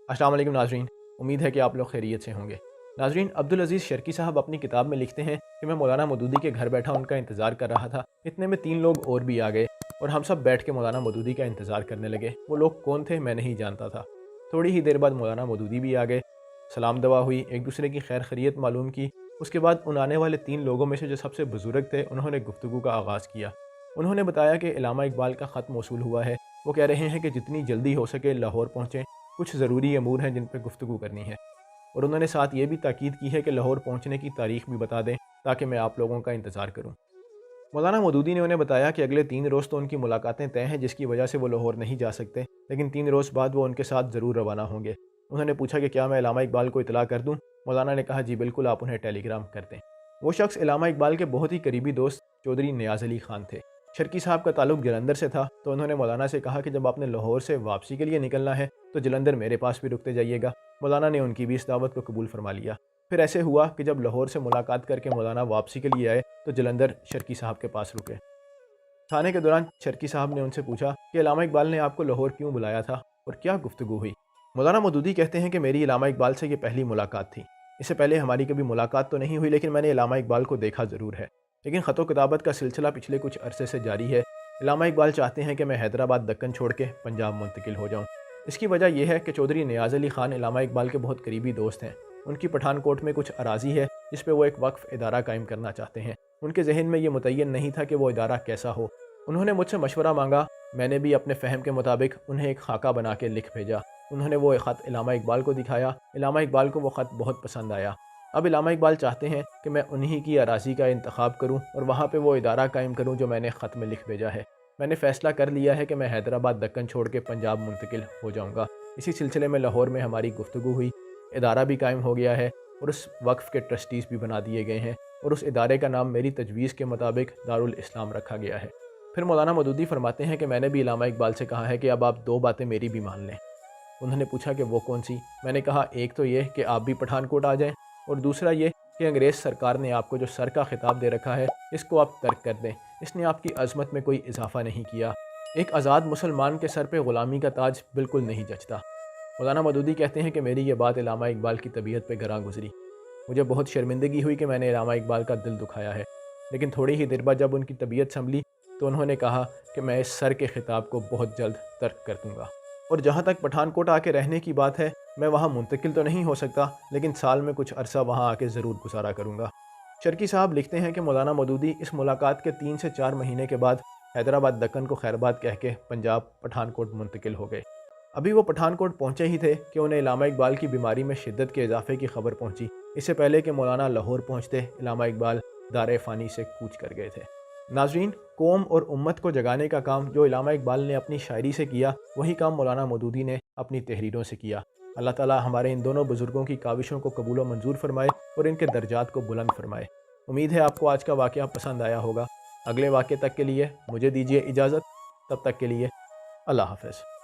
अस्सलाम वालेकुम नाज़रीन, उम्मीद है कि आप लोग खैरियत से होंगे। नाज़रीन, अब्दुल अज़ीज़ शर्की साहब अपनी किताब में लिखते हैं कि मैं मौलाना मौदूदी के घर बैठा उनका इंतज़ार कर रहा था। इतने में 3 लोग और भी आ गए और हम सब बैठ के मौलाना मौदूदी का इंतज़ार करने लगे। वो लोग कौन थे मैं नहीं जानता था। थोड़ी ही देर बाद मौलाना मौदूदी भी आ गए। सलाम दुआ हुई, एक दूसरे की खैर खैरियत मालूम की। उसके बाद उन आने वाले 3 लोगों में से जो सबसे बुज़ुर्ग थे, उन्होंने गुफ्तगू का आगाज़ किया। उन्होंने बताया कि इलामा इकबाल का ख़त मौसूल हुआ है। वो कह रहे हैं कि जितनी जल्दी हो सके लाहौर पहुँचें, कुछ ज़रूरी अमूर हैं जिन पर गुफ्तगू करनी है। और उन्होंने साथ ये भी ताकीद की है कि लाहौर पहुँचने की तारीख भी बता दें ताकि मैं आप लोगों का इंतज़ार करूँ। मौलाना मौदूदी ने उन्हें बताया कि अगले 3 रोज़ तो उनकी मुलाकातें तय हैं, जिसकी वजह से वो लाहौर नहीं जा सकते, लेकिन 3 रोज़ बाद वो उनके साथ ज़रूर रवाना होंगे। उन्होंने पूछा कि क्या मैं इलामा इकबाल को इतला कर दूँ? मौलाना ने कहा जी बिल्कुल, आप उन्हें टेलीग्राम कर दें। वो शख्स इलामा इकबाल के बहुत ही करीबी दोस्त चौधरी नियाज़ अली खान थे। शर्की साहब का ताल्लुक जलंधर से था, तो उन्होंने मौलाना से कहा कि जब आपने लाहौर से वापसी के लिए निकलना है तो जलंधर मेरे पास भी रुकते जाइएगा। मौलाना ने उनकी भी इस दावत को कबूल फरमा लिया। फिर ऐसे हुआ कि जब लाहौर से मुलाकात करके मौलाना वापसी के लिए आए तो जलंधर शर्की साहब के पास रुके। खाने के दौरान शर्की साहब ने उनसे पूछा कि इलामा इकबाल ने आपको लाहौर क्यों बुलाया था और क्या गुफ्तगू हुई। मौलाना मौदूदी कहते हैं कि मेरी इलामा इकबाल से ये पहली मुलाकात थी। इससे पहले हमारी कभी मुलाकात तो नहीं हुई, लेकिन मैंने इलामा इकबाल को देखा ज़रूर है। लेकिन ख़त किताबत का सिलसिला पिछले कुछ अरसे से जारी है। इलामा इकबाल चाहते हैं कि मैं हैदराबाद दक्कन छोड़ के पंजाब मुंतकिल हो जाऊँ। इसकी वजह यह है कि चौधरी नियाज़ अली खान इलामा इकबाल के बहुत करीबी दोस्त हैं। उनकी पठानकोट में कुछ अराज़ी है जिस पर वो एक वक्फ़ इदारा कायम करना चाहते हैं। उनके जहन में ये मुतय्यन नहीं था कि वो इदारा कैसा हो। उन्होंने मुझसे मशवरा मांगा। मैंने भी अपने फ़हम के मुताबिक उन्हें एक खाका बना के लिख भेजा। उन्होंने वो ख़त इलामा इकबाल को दिखाया। इलामा इकबाल को वो ख़त बहुत पसंद आया। अब इलामा इकबाल चाहते हैं कि मैं उन्हीं की अराज़ी का इंतखाब करूँ और वहाँ पे वो इदारा कायम करूँ जो मैंने ख़त में लिख भेजा है। मैंने फ़ैसला कर लिया है कि मैं हैदराबाद दक्कन छोड़ के पंजाब मुंतकिल हो जाऊँगा। इसी सिलसिले में लाहौर में हमारी गुफ्तगू हुई। इदारा भी कायम हो गया है और उस वक्फ़ के ट्रस्टीज़ भी बना दिए गए हैं और उस इदारे का नाम मेरी तजवीज़ के मुताबिक दारुल इस्लाम रखा गया है। फिर मौलाना मौदूदी फरमाते हैं कि मैंने भी इलामा इकबाल से कहा है कि अब आप 2 बातें मेरी भी मान लें। उन्होंने पूछा कि वो कौन सी? मैंने कहा एक तो ये कि आप भी पठानकोट आ जाएं और दूसरा ये कि अंग्रेज़ सरकार ने आपको जो सर का खिताब दे रखा है इसको आप तर्क कर दें। इसने आपकी अज़मत में कोई इजाफ़ा नहीं किया। एक आज़ाद मुसलमान के सर पे ग़ुलामी का ताज बिल्कुल नहीं जचता। मौलाना मौदूदी कहते हैं कि मेरी ये बात इलामा इकबाल की तबीयत पे गरां गुजरी। मुझे बहुत शर्मिंदगी हुई कि मैंने इलामा इकबाल का दिल दुखाया है। लेकिन थोड़ी ही देर बाद जब उनकी तबीयत संभली तो उन्होंने कहा कि मैं इस सर के खिताब को बहुत जल्द तर्क कर दूँगा। और जहाँ तक पठानकोट आके रहने की बात है, मैं वहाँ मुंतकिल तो नहीं हो सकता, लेकिन साल में कुछ अरसा वहाँ आके ज़रूर गुजारा करूँगा। शर्की साहब लिखते हैं कि मौलाना मौदूदी इस मुलाकात के 3 से 4 महीने के बाद हैदराबाद दक्कन को खैरबाद कह के पंजाब पठानकोट मुंतकिल हो गए। अभी वो पठानकोट पहुँचे ही थे कि उन्हें इलामा इकबाल की बीमारी में शिद्दत के इजाफे की खबर पहुँची। इससे पहले कि मौलाना लाहौर पहुँचते, इलामा इकबाल दारे फ़ानी से कूच कर गए थे। नाज़रीन, कौम और उम्मत को जगाने का काम जो इलामा इकबाल ने अपनी शायरी से किया, वही काम मौलाना मौदूदी ने अपनी तहरीरों से किया। अल्लाह ताला हमारे इन दोनों बुज़ुर्गों की काविशों को कबूल व मंजूर फरमाए और इनके दर्जात को बुलंद फरमाए। उम्मीद है आपको आज का वाक़या पसंद आया होगा। अगले वाक़ये तक के लिए मुझे दीजिए इजाज़त। तब तक के लिए अल्लाह हाफ़िज़।